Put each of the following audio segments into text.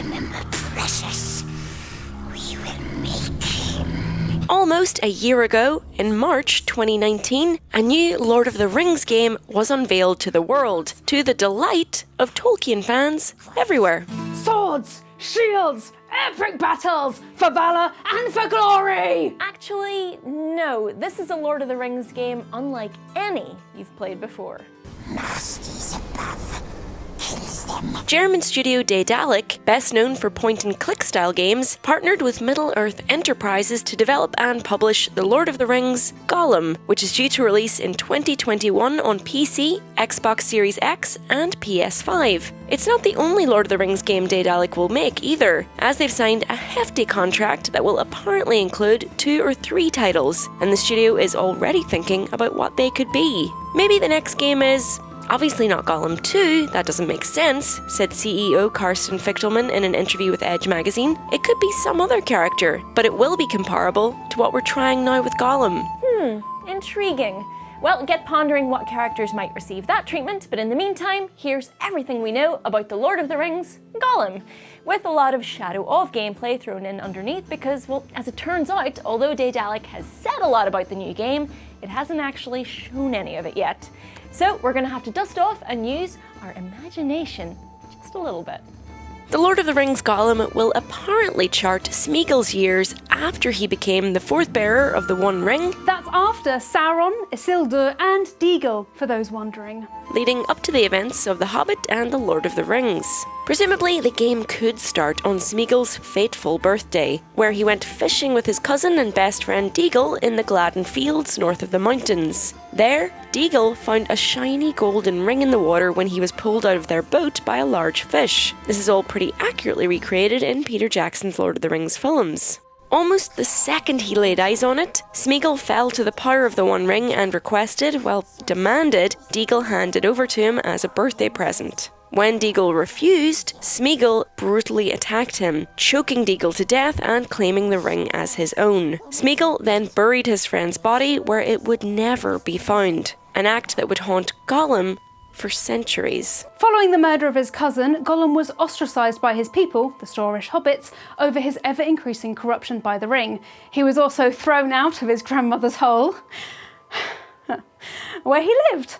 remember precious. We will make him. Almost a year ago, in March 2019, a new Lord of the Rings game was unveiled to the world, to the delight of Tolkien fans everywhere. Swords, shields, epic battles, for valor and for glory! Actually, no, this is a Lord of the Rings game unlike any you've played before. Nasties above. Kills them. German studio Daedalic, best known for point-and-click style games, partnered with Middle-earth Enterprises to develop and publish The Lord of the Rings Gollum, which is due to release in 2021 on PC, Xbox Series X, and PS5. It's not the only Lord of the Rings game Daedalic will make either, as they've signed a hefty contract that will apparently include 2 or 3 titles, and the studio is already thinking about what they could be. Maybe the next game is... obviously not Gollum 2, that doesn't make sense, said CEO Karsten Fichtelman in an interview with Edge magazine. It could be some other character, but it will be comparable to what we're trying now with Gollum. Intriguing. Well, get pondering what characters might receive that treatment, but in the meantime, here's everything we know about the Lord of the Rings Gollum, with a lot of Shadow of gameplay thrown in underneath because, well, as it turns out, although Daedalic has said a lot about the new game, it hasn't actually shown any of it yet. So we're going to have to dust off and use our imagination just a little bit. The Lord of the Rings Gollum will apparently chart Smeagol's years after he became the fourth bearer of the One Ring, That's after Sauron, Isildur and Déagol, for those wondering. leading up to the events of The Hobbit and The Lord of the Rings. Presumably, the game could start on Smeagol's fateful birthday, where he went fishing with his cousin and best friend Déagol in the Gladden Fields north of the mountains. There, Déagol found a shiny golden ring in the water when he was pulled out of their boat by a large fish. This is all pretty accurately recreated in Peter Jackson's Lord of the Rings films. Almost the second he laid eyes on it, Smeagol fell to the power of the One Ring and requested, well, demanded, Déagol hand it over to him as a birthday present. When Déagol refused, Smeagol brutally attacked him, choking Déagol to death and claiming the ring as his own. Smeagol then buried his friend's body where it would never be found, an act that would haunt Gollum for centuries. Following the murder of his cousin, Gollum was ostracised by his people, the Storish hobbits, over his ever-increasing corruption by the ring. He was also thrown out of his grandmother's hole, where he lived.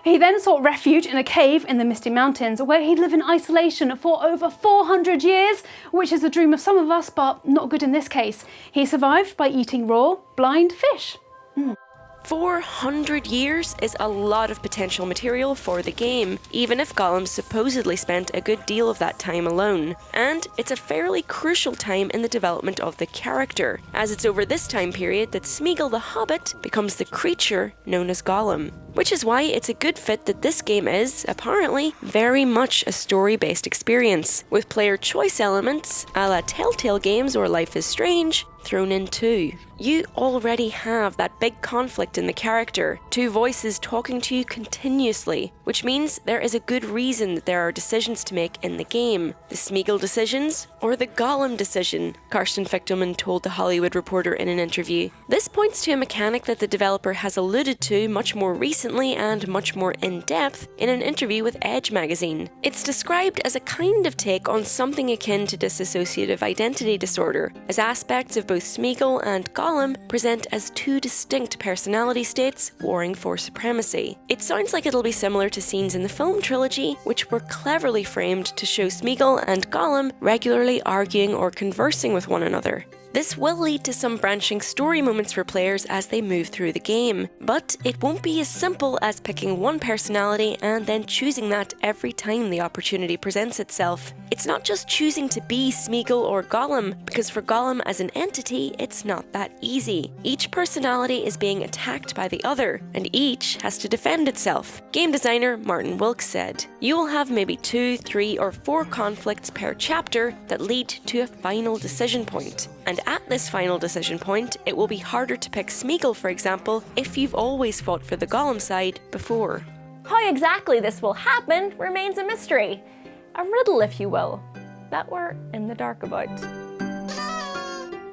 He then sought refuge in a cave in the Misty Mountains, where he'd live in isolation for over 400 years, which is the dream of some of us, but not good in this case. He survived by eating raw, blind fish. 400 years is a lot of potential material for the game, even if Gollum supposedly spent a good deal of that time alone. And it's a fairly crucial time in the development of the character, as it's over this time period that Smeagol the Hobbit becomes the creature known as Gollum. Which is why it's a good fit that this game is, apparently, very much a story-based experience, with player choice elements, a la Telltale games or Life is Strange, thrown in too. You already have that big conflict in the character, 2 voices talking to you continuously, which means there is a good reason that there are decisions to make in the game. The Smeagol decisions, or the Gollum decision, Karsten Fichtelman told The Hollywood Reporter in an interview. This points to a mechanic that the developer has alluded to much more recently and much more in-depth in an interview with Edge magazine. It's described as a kind of take on something akin to dissociative identity disorder, as aspects of both Smeagol and Gollum present as 2 distinct personality states warring for supremacy. It sounds like it'll be similar to scenes in the film trilogy, which were cleverly framed to show Smeagol and Gollum regularly arguing or conversing with one another. This will lead to some branching story moments for players as they move through the game, but it won't be as simple as picking one personality and then choosing that every time the opportunity presents itself. It's not just choosing to be Smeagol or Gollum, because for Gollum as an entity, it's not that easy. Each personality is being attacked by the other, and each has to defend itself. Game designer Martin Wilkes said, "You will have maybe 2, 3, or 4 conflicts per chapter that lead to a final decision point. And at this final decision point, it will be harder to pick Smeagol, for example, if you've always fought for the Gollum side before." How exactly this will happen remains a mystery. A riddle, if you will, that we're in the dark about.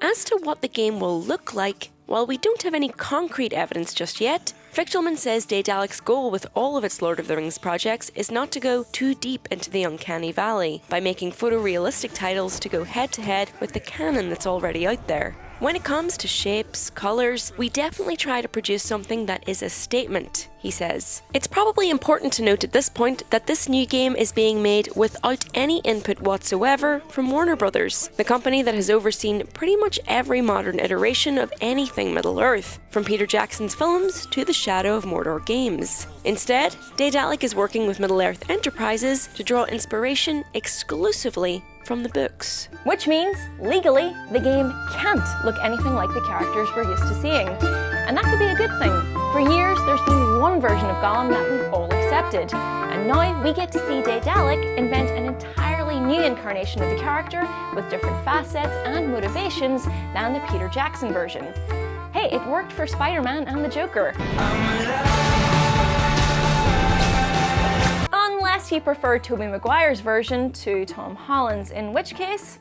As to what the game will look like, while we don't have any concrete evidence just yet, Fichtelman says Daedalic's goal with all of its Lord of the Rings projects is not to go too deep into the uncanny valley, by making photorealistic titles to go head-to-head with the canon that's already out there. When it comes to shapes, colours, we definitely try to produce something that is a statement, he says. It's probably important to note at this point that this new game is being made without any input whatsoever from Warner Brothers, the company that has overseen pretty much every modern iteration of anything Middle-earth, from Peter Jackson's films to the Shadow of Mordor games. Instead, Daedalic is working with Middle-earth Enterprises to draw inspiration exclusively from the books. Which means, legally, the game can't look anything like the characters we're used to seeing. And that could be a good thing. For years, there's been one version of Gollum that we've all accepted. And now we get to see Daedalic invent an entirely new incarnation of the character with different facets and motivations than the Peter Jackson version. Hey, it worked for Spider-Man and the Joker. Unless you prefer Tobey Maguire's version to Tom Holland's, in which case,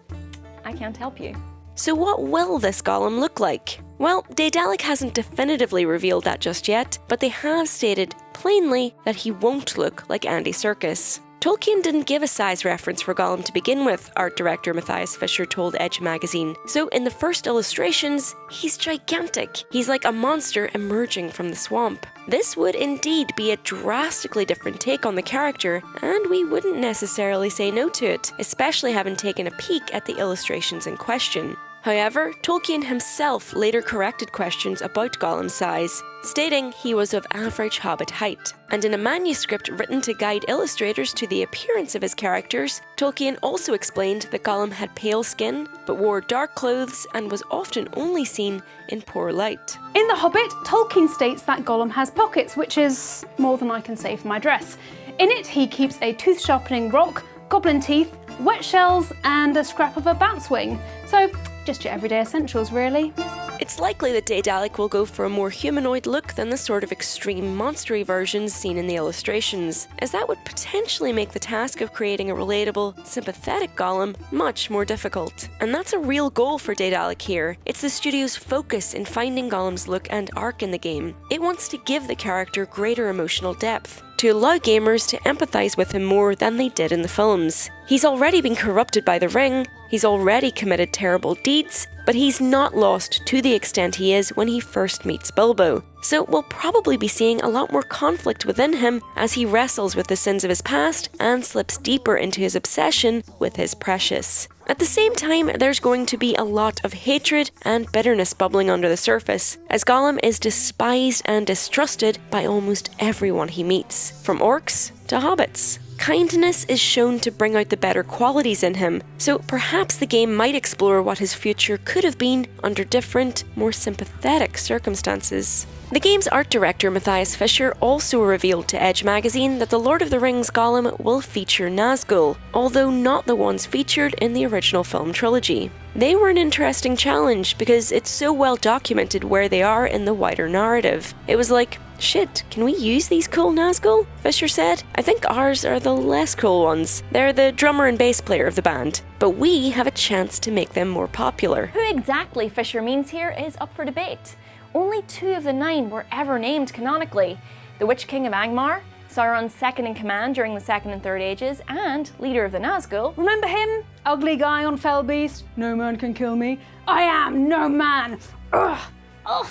I can't help you. So what will this Gollum look like? Well, Daedalic hasn't definitively revealed that just yet, but they have stated plainly that he won't look like Andy Serkis. Tolkien didn't give a size reference for Gollum to begin with, art director Matthias Fisher told Edge magazine. So in the first illustrations, he's gigantic. He's like a monster emerging from the swamp. This would indeed be a drastically different take on the character, and we wouldn't necessarily say no to it, especially having taken a peek at the illustrations in question. However, Tolkien himself later corrected questions about Gollum's size, stating he was of average hobbit height. And in a manuscript written to guide illustrators to the appearance of his characters, Tolkien also explained that Gollum had pale skin, but wore dark clothes and was often only seen in poor light. In The Hobbit, Tolkien states that Gollum has pockets, which is more than I can say for my dress. In it, he keeps a tooth-sharpening rock, goblin teeth, wet shells, and a scrap of a bat's wing. So, just your everyday essentials, really. It's likely that Daedalic will go for a more humanoid look than the sort of extreme monstery versions seen in the illustrations, as that would potentially make the task of creating a relatable, sympathetic Gollum much more difficult. And that's a real goal for Daedalic here. It's the studio's focus in finding Gollum's look and arc in the game. It wants to give the character greater emotional depth, to allow gamers to empathise with him more than they did in the films. He's already been corrupted by the ring, he's already committed terrible deeds, but he's not lost to the extent he is when he first meets Bilbo. So we'll probably be seeing a lot more conflict within him as he wrestles with the sins of his past and slips deeper into his obsession with his precious. At the same time, there's going to be a lot of hatred and bitterness bubbling under the surface, as Gollum is despised and distrusted by almost everyone he meets, from orcs to hobbits. Kindness is shown to bring out the better qualities in him, so perhaps the game might explore what his future could have been under different, more sympathetic circumstances. The game's art director Matthias Fisher also revealed to Edge magazine that the Lord of the Rings Gollum will feature Nazgul, although not the ones featured in the original film trilogy. They were an interesting challenge because it's so well documented where they are in the wider narrative. It was like, shit, can we use these cool Nazgul? Fisher said, I think ours are the less cool ones. They're the drummer and bass player of the band, but we have a chance to make them more popular. Who exactly Fisher means here is up for debate. Only 2 of the 9 were ever named canonically: the Witch-King of Angmar, Sauron's second-in-command during the Second and Third Ages, and leader of the Nazgul. Remember him? Ugly guy on Fell Beast? No man can kill me. I am no man. Ugh. Ugh.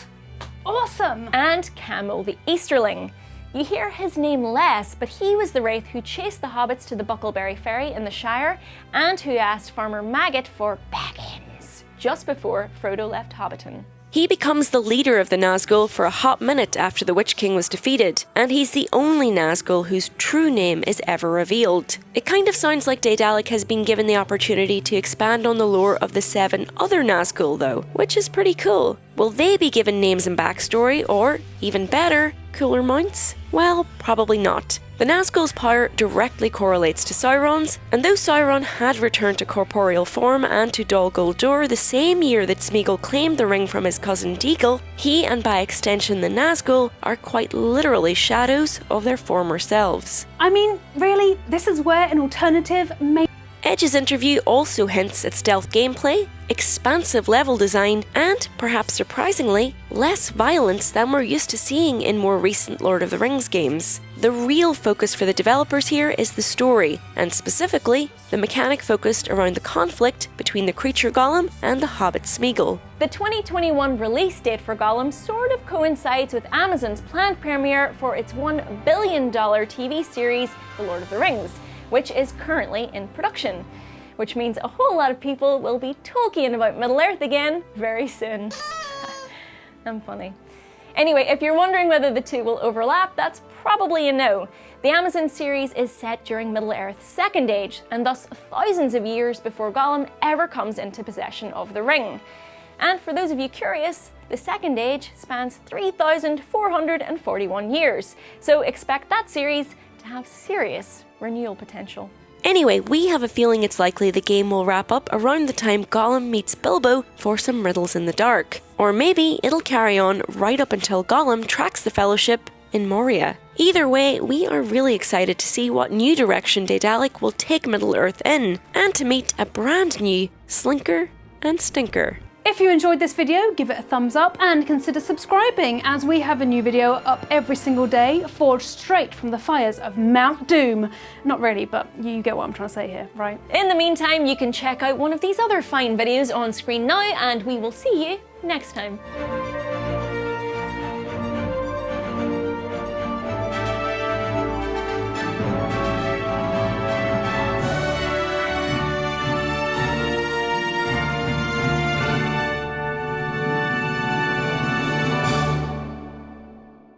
Awesome! And Camel the Easterling. You hear his name less, but he was the wraith who chased the hobbits to the Buckleberry Ferry in the Shire, and who asked Farmer Maggot for Baggins just before Frodo left Hobbiton. He becomes the leader of the Nazgul for a hot minute after the Witch-King was defeated, and he's the only Nazgul whose true name is ever revealed. It kind of sounds like Daedalic has been given the opportunity to expand on the lore of the 7 other Nazgul though, which is pretty cool. Will they be given names and backstory, or, even better, cooler mounts? Well, probably not. The Nazgul's power directly correlates to Sauron's, and though Sauron had returned to corporeal form and to Dol Guldur the same year that Smeagol claimed the ring from his cousin Deagol, he, and by extension the Nazgul, are quite literally shadows of their former selves. I mean, really, this is where an alternative may Edge's interview also hints at stealth gameplay, expansive level design, and, perhaps surprisingly, less violence than we're used to seeing in more recent Lord of the Rings games. The real focus for the developers here is the story, and specifically, the mechanic focused around the conflict between the creature Gollum and the hobbit Smeagol. The 2021 release date for Gollum sort of coincides with Amazon's planned premiere for its $1 billion TV series, The Lord of the Rings, which is currently in production. Which means a whole lot of people will be talking about Middle-earth again very soon. I'm funny. Anyway, if you're wondering whether the two will overlap, that's probably a no. The Amazon series is set during Middle-earth's Second Age, and thus thousands of years before Gollum ever comes into possession of the ring. And for those of you curious, the Second Age spans 3,441 years, so expect that series to have serious renewal potential. Anyway, we have a feeling it's likely the game will wrap up around the time Gollum meets Bilbo for some riddles in the dark. Or maybe it'll carry on right up until Gollum tracks the Fellowship in Moria. Either way, we are really excited to see what new direction Daedalic will take Middle-earth in, and to meet a brand new Slinker and Stinker. If you enjoyed this video, give it a thumbs up and consider subscribing, as we have a new video up every single day, forged straight from the fires of Mount Doom. Not really, but you get what I'm trying to say here, right? In the meantime, you can check out one of these other fine videos on screen now, and we will see you next time.